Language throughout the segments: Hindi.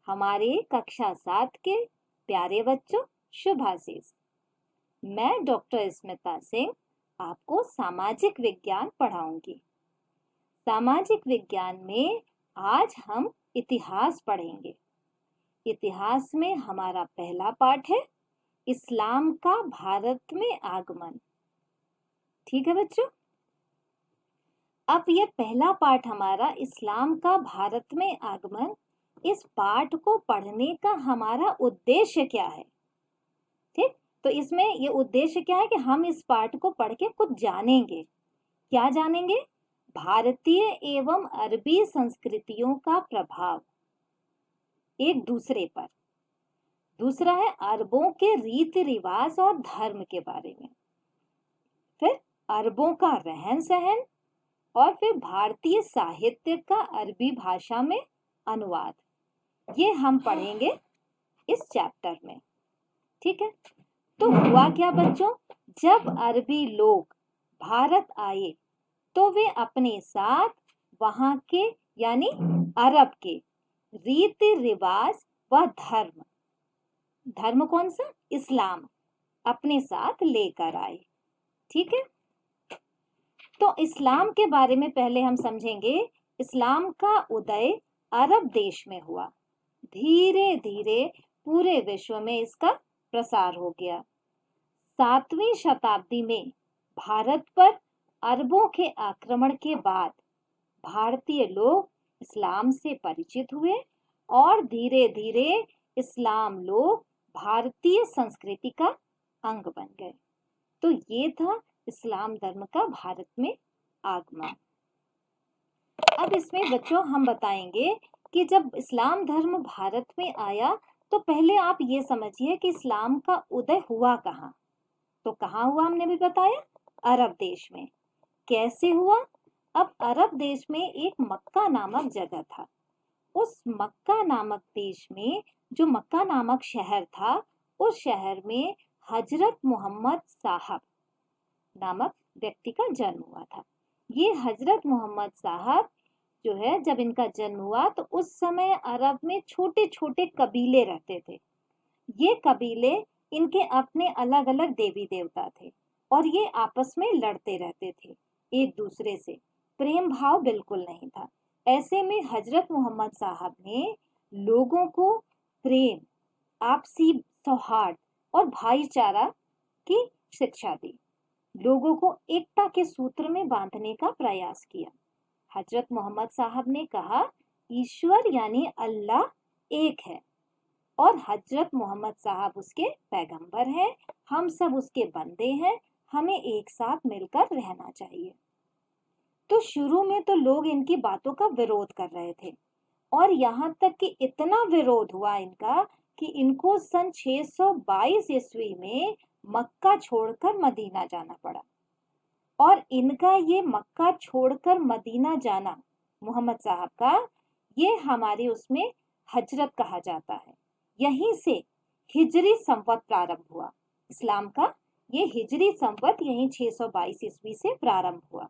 हमारे कक्षा 7 के प्यारे बच्चों, शुभाशीष। मैं डॉक्टर स्मिता सिंह आपको सामाजिक विज्ञान पढ़ाऊंगी। सामाजिक विज्ञान में आज हम इतिहास पढ़ेंगे। इतिहास में हमारा पहला पाठ है इस्लाम का भारत में आगमन। ठीक है बच्चों, अब ये पहला पाठ हमारा इस्लाम का भारत में आगमन। इस पाठ को पढ़ने का हमारा उद्देश्य क्या है? ठीक, तो इसमें ये उद्देश्य क्या है कि हम इस पाठ को पढ़ के कुछ जानेंगे। क्या जानेंगे? भारतीय एवं अरबी संस्कृतियों का प्रभाव एक दूसरे पर। दूसरा है अरबों के रीति रिवाज और धर्म के बारे में। फिर अरबों का रहन सहन और फिर भारतीय साहित्य का अरबी भाषा में अनुवाद। ये हम पढ़ेंगे इस चैप्टर में। ठीक है, तो हुआ क्या बच्चों, जब अरबी लोग भारत आए तो वे अपने साथ वहां के यानी अरब के रीति रिवाज व धर्म, धर्म कौन सा? इस्लाम, अपने साथ लेकर आए। ठीक है, तो इस्लाम के बारे में पहले हम समझेंगे। इस्लाम का उदय अरब देश में हुआ। धीरे धीरे पूरे विश्व में इसका प्रसार हो गया। 7वीं शताब्दी में भारत पर अरबों के आक्रमण के बाद भारतीय लोग इस्लाम से परिचित हुए और धीरे धीरे इस्लाम लोग भारतीय संस्कृति का अंग बन गए। तो ये था इस्लाम धर्म का भारत में आगमन। अब इसमें बच्चों हम बताएंगे कि जब इस्लाम धर्म भारत में आया तो पहले आप ये समझिए कि इस्लाम का उदय हुआ कहाँ। तो कहाँ हुआ हमने भी बताया, अरब देश में। कैसे हुआ? अब अरब देश में एक मक्का नामक जगह था। उस मक्का नामक देश में, जो मक्का नामक शहर था, उस शहर में हजरत मोहम्मद साहब नामक व्यक्ति का जन्म हुआ था। ये हजरत मोहम्मद साहब जो है, जब इनका जन्म हुआ तो उस समय अरब में छोटे छोटे कबीले रहते थे। ये कबीले, इनके अपने अलग अलग देवी देवता थे और ये आपस में लड़ते रहते थे एक दूसरे से। प्रेम भाव बिल्कुल नहीं था। ऐसे में हजरत मोहम्मद साहब ने लोगों को प्रेम, आपसी सौहार्द और भाईचारा की शिक्षा दी। लोगों को एकता के सूत्र में बांधने का प्रयास किया। हजरत मोहम्मद साहब ने कहा, ईश्वर यानी अल्लाह एक है और हजरत मोहम्मद साहब उसके पैगंबर हैं। हम सब उसके बंदे हैं, हमें एक साथ मिलकर रहना चाहिए। तो शुरू में तो लोग इनकी बातों का विरोध कर रहे थे और यहाँ तक कि इतना विरोध हुआ इनका कि इनको सन 622 ईस्वी में मक्का छोड़कर मदीना जाना पड़ा। और इनका ये मक्का छोड़कर मदीना जाना मोहम्मद साहब का, ये हमारे उसमें हजरत कहा जाता है। यहीं से हिजरी संवत प्रारंभ हुआ। इस्लाम का ये हिजरी संवत यहीं 622 ईस्वी से प्रारंभ हुआ।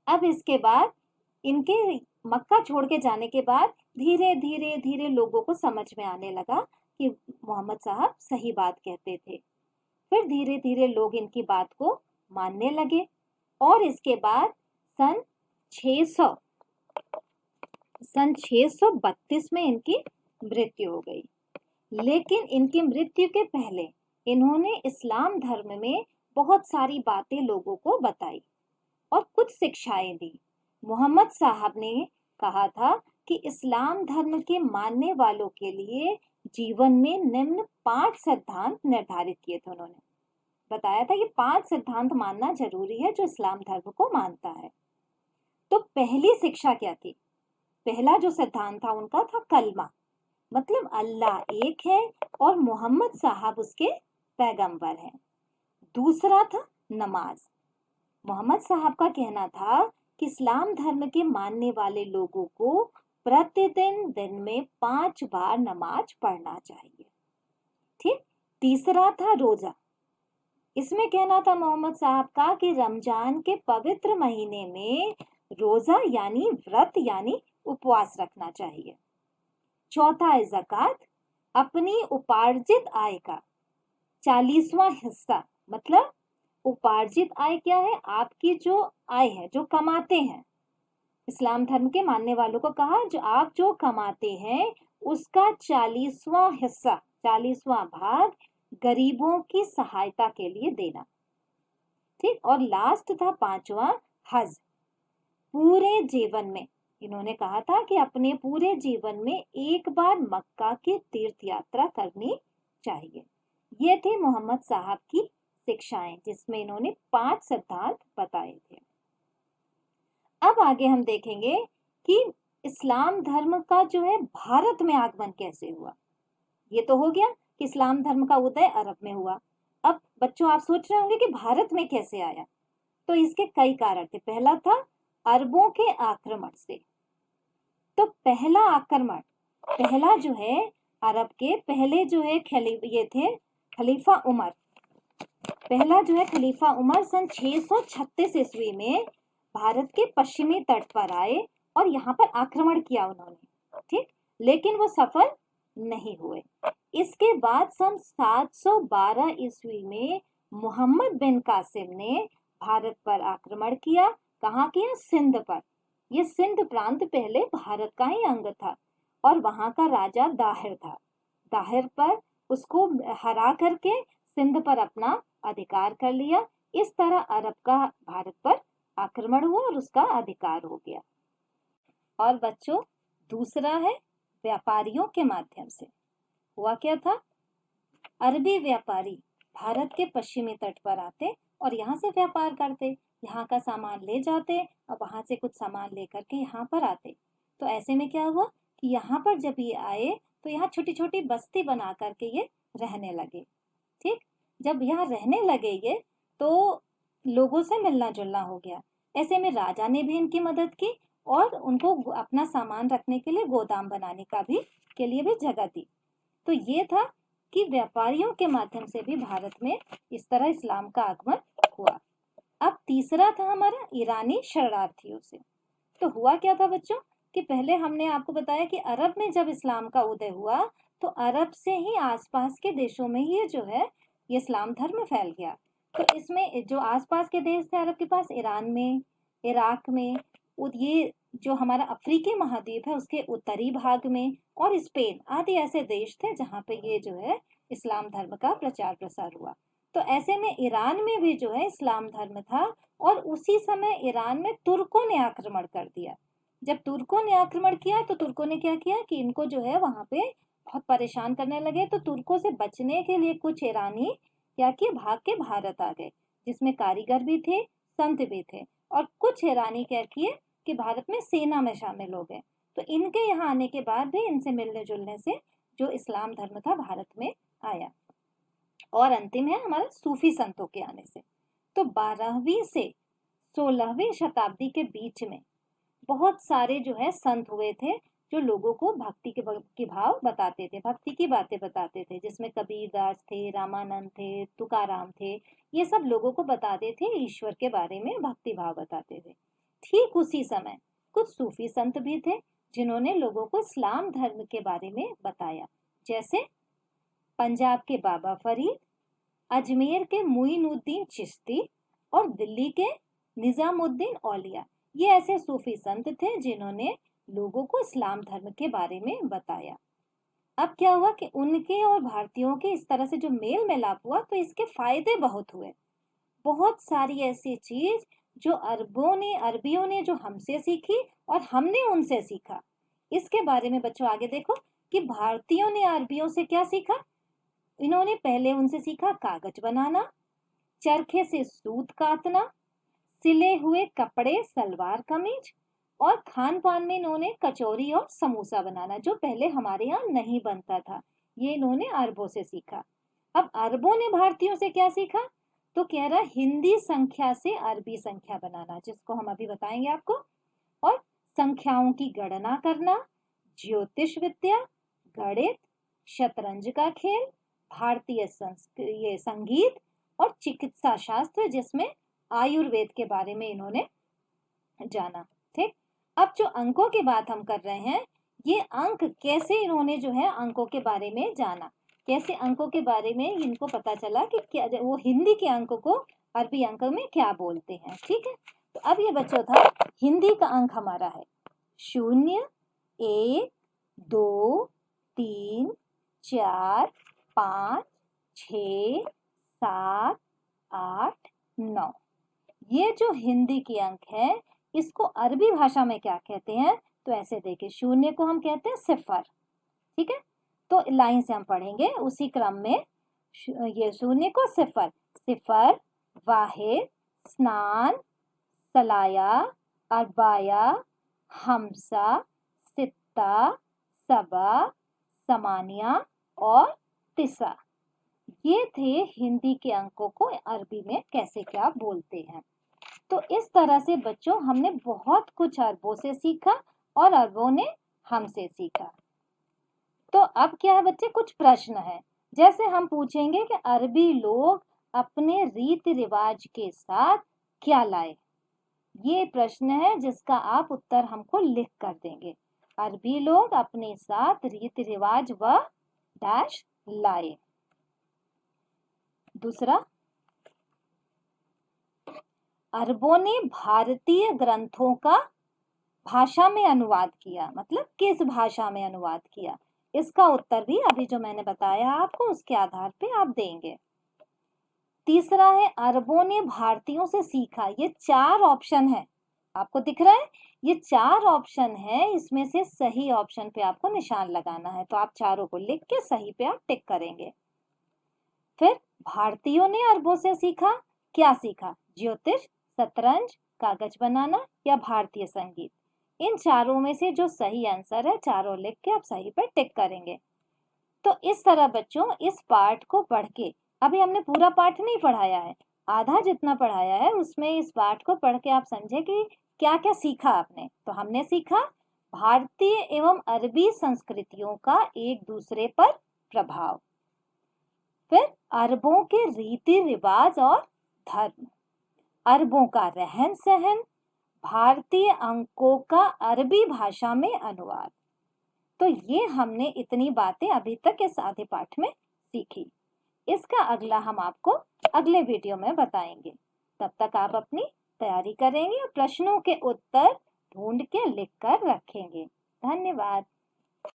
अब इसके बाद इनके मक्का छोड़ के जाने के बाद धीरे धीरे धीरे लोगों को समझ में आने लगा कि मोहम्मद साहब सही बात कहते थे। फिर धीरे धीरे लोग इनकी बात को मानने लगे और इसके बाद सन 632 में इनकी मृत्यु हो गई। लेकिन इनकी मृत्यु के पहले इन्होंने इस्लाम धर्म में बहुत सारी बातें लोगों को बताई और कुछ शिक्षाएं दी। मोहम्मद साहब ने कहा था कि इस्लाम धर्म के मानने वालों के लिए जीवन में निम्न 5 सिद्धांत निर्धारित किए थे। उन्होंने बताया था कि 5 सिद्धांत मानना जरूरी है जो इस्लाम धर्म को मानता है। तो पहली शिक्षा क्या थी? पहला जो सिद्धांत था उनका था कलमा, मतलब अल्लाह एक है और मोहम्मद साहब उसके पैगंबर हैं। दूसरा था नमाज। मोहम्मद साहब का कहना था कि इस्लाम धर्म के मानने वाले लोगों को प्रतिदिन दिन में 5 बार नमाज पढ़ना चाहिए। ठीक। तीसरा था रोजा। इसमें कहना था मोहम्मद साहब का कि रमजान के पवित्र महीने में रोजा यानी व्रत यानी उपवास रखना चाहिए। चौथा है ज़कात, अपनी उपार्जित आय का 40वां हिस्सा। मतलब उपार्जित आय क्या है? आपकी जो आय है, जो कमाते हैं, इस्लाम धर्म के मानने वालों को कहा जो आप जो कमाते हैं उसका 40वां हिस्सा, 40वां भाग गरीबों की सहायता के लिए देना। ठीक। और लास्ट था 5वां हज। पूरे जीवन में इन्होंने कहा था कि अपने पूरे जीवन में एक बार मक्का की तीर्थ यात्रा करनी चाहिए। ये थे मोहम्मद साहब की शिक्षाएं, जिसमें इन्होंने 5 सिद्धांत बताए थे। अब आगे हम देखेंगे कि इस्लाम धर्म का जो है भारत में आगमन कैसे हुआ। ये तो हो गया कि इस्लाम धर्म का उदय अरब में हुआ। अब बच्चों आप सोच रहे होंगे कि भारत में कैसे आया, तो इसके कई कारण थे। पहला था अरबों के आक्रमण से। तो पहला आक्रमण, पहला जो है अरब के पहले जो है ये थे खलीफा उमर। पहला जो है खलीफा उमर सन 636 ईस्वी में भारत के पश्चिमी तट पर आए और यहाँ पर आक्रमण किया उन्होंने। ठीक। लेकिन वो सफल नहीं हुए। इसके बाद सन 712 ईस्वी में मोहम्मद बिन कासिम ने भारत पर आक्रमण किया। कहाँ किया? सिंध पर। ये सिंध प्रांत पहले भारत का ही अंग था और वहां का राजा दाहिर था। दाहिर पर उसको हरा करके सिंध पर अपना अधिकार कर लिया। इस तरह अरब का भारत पर आक्रमण हुआ और उसका अधिकार हो गया। और बच्चों दूसरा है व्यापारियों के माध्यम से। हुआ क्या था? अरबी व्यापारी भारत के पश्चिमी तट पर आते और यहाँ से व्यापार करते, यहाँ का सामान ले जाते और वहां से कुछ सामान लेकर के यहाँ पर आते। तो ऐसे में क्या हुआ कि यहाँ पर जब ये आए तो यहाँ छोटी छोटी बस्ती बना करके ये रहने लगे। ठीक। जब यहाँ रहने लगे ये तो लोगों से मिलना जुलना हो गया। ऐसे में राजा ने भी इनकी मदद की और उनको अपना सामान रखने के लिए गोदाम बनाने का भी के लिए भी जगह दी। तो ये था कि व्यापारियों के माध्यम से भी भारत में इस तरह इस्लाम का आगमन हुआ। अब तीसरा था हमारा ईरानी शरणार्थियों से। तो हुआ क्या था बच्चों कि पहले हमने आपको बताया कि अरब में जब इस्लाम का उदय हुआ तो अरब से ही आसपास के देशों में ये जो है ये इस्लाम धर्म फैल गया। तो इसमें जो आसपास के देश थे अरब के पास, ईरान में, इराक में, ये जो हमारा अफ्रीकी महाद्वीप है उसके उत्तरी भाग में और स्पेन आदि ऐसे देश थे जहाँ पे ये जो है इस्लाम धर्म का प्रचार प्रसार हुआ। तो ऐसे में ईरान में भी जो है इस्लाम धर्म था और उसी समय ईरान में तुर्कों ने आक्रमण कर दिया। जब तुर्कों ने आक्रमण किया तो तुर्कों ने क्या किया कि इनको जो है वहां पे बहुत परेशान करने लगे। तो तुर्कों से बचने के लिए कुछ ईरानी क्या किए, भाग के भारत आ गए, जिसमें कारीगर भी थे, संत भी थे। और कुछ ईरानी क्या किए कि भारत में सेना में शामिल हो गए। तो इनके यहाँ आने के बाद भी इनसे मिलने जुलने से जो इस्लाम धर्म था भारत में आया। और अंतिम है हमारा सूफी संतों के आने से। तो 12वीं से 16वीं शताब्दी के बीच में बहुत सारे जो है संत हुए थे जो लोगों को भक्ति के भाव बताते थे, भक्ति की बातें बताते थे, जिसमें कबीरदास थे, रामानंद थे, तुकाराम थे। ये सब लोगों को बताते थे, ईश्वर के बारे में भक्ति भाव बताते थे। ठीक उसी समय कुछ सूफी संत भी थे जिन्होंने लोगों को इस्लाम धर्म के बारे में बताया। जैसे पंजाब के बाबा फरीद, अजमेर के मुइनुद्दीन चिश्ती और दिल्ली के निजामुद्दीन औलिया। ये ऐसे सूफी संत थे जिन्होंने लोगों को इस्लाम धर्म के बारे में बताया। अब क्या हुआ कि उनके और भारतीयों के इस तरह से जो मेल मिलाप हुआ तो इसके फायदे बहुत हुए। बहुत सारी ऐसी चीज जो अरबियों ने जो हमसे सीखी और हमने उनसे सीखा। इसके बारे में बच्चों आगे देखो कि भारतीयों ने अरबियों से क्या सीखा। इन्होंने पहले उनसे सीखा कागज बनाना, चरखे से सूत काटना, सिले हुए कपड़े सलवार कमीज, और खान पान में इन्होंने कचौरी और समोसा बनाना जो पहले हमारे यहाँ नहीं बनता था। ये इन्होंने अरबों से सीखा। अब अरबों ने भारतीयों से क्या सीखा तो कह रहा हिंदी संख्या से अरबी संख्या बनाना, जिसको हम अभी बताएंगे आपको, और संख्याओं की गणना करना, ज्योतिष विद्या, गणित, शतरंज का खेल, भारतीय संगीत और चिकित्सा शास्त्र जिसमें आयुर्वेद के बारे में इन्होंने जाना। ठीक। अब जो अंकों की बात हम कर रहे हैं ये अंक कैसे इन्होंने जो है अंकों के बारे में जाना, कैसे अंकों के बारे में इनको पता चला कि क्या वो हिंदी के अंक को अरबी अंक में क्या बोलते हैं। ठीक है, तो अब ये बच्चों था हिंदी का अंक हमारा है 0, 1, 2, 3, 4, 5, 6, 7, 8, 9। ये जो हिंदी के अंक है इसको अरबी भाषा में क्या कहते हैं? तो ऐसे देखिए, 0 को हम कहते हैं 0। ठीक है, तो लाइन से हम पढ़ेंगे उसी क्रम में। ये 0 को 0, 0, वाहिद, स्नान, सलाया, अरबाया, हमसा, सित्ता, सबा, समानिया और तिसा। ये थे हिंदी के अंकों को अरबी में कैसे क्या बोलते हैं। तो इस तरह से बच्चों हमने बहुत कुछ अरबों से सीखा और अरबों ने हमसे सीखा। तो अब क्या है बच्चे, कुछ प्रश्न है। जैसे हम पूछेंगे कि अरबी लोग अपने रीति रिवाज के साथ क्या लाए। ये प्रश्न है जिसका आप उत्तर हमको लिख कर देंगे। अरबी लोग अपने साथ रीति रिवाज व डैश लाए। दूसरा, अरबों ने भारतीय ग्रंथों का भाषा में अनुवाद किया, मतलब किस भाषा में अनुवाद किया। इसका उत्तर भी अभी जो मैंने बताया आपको उसके आधार पे आप देंगे। तीसरा है, अरबों ने भारतीयों से सीखा। ये 4 ऑप्शन है, आपको दिख रहा है, ये 4 ऑप्शन है, इसमें से सही ऑप्शन पे आपको निशान लगाना है। तो आप चारों को लिख के सही पे आप टिक करेंगे। फिर भारतीयों ने अरबों से सीखा, क्या सीखा? ज्योतिष, शतरंज, कागज बनाना या भारतीय संगीत। इन चारों में से जो सही आंसर है चारों लिख के आप सही पर टिक करेंगे। तो इस तरह बच्चों इस पाठ को पढ़ के, अभी हमने पूरा पाठ नहीं पढ़ाया है, आधा जितना पढ़ाया है उसमें इस पाठ को पढ़ के आप समझे कि क्या क्या सीखा आपने। तो हमने सीखा भारतीय एवं अरबी संस्कृतियों का एक दूसरे पर प्रभाव, फिर अरबों के रीति रिवाज और धर्म, अरबों का रहन सहन, भारतीय अंकों का अरबी भाषा में अनुवाद। तो ये हमने इतनी बातें अभी तक इस आधे पाठ में सीखी। इसका अगला हम आपको अगले वीडियो में बताएंगे। तब तक आप अपनी तैयारी करेंगे और प्रश्नों के उत्तर ढूंढ के लिख कर रखेंगे। धन्यवाद।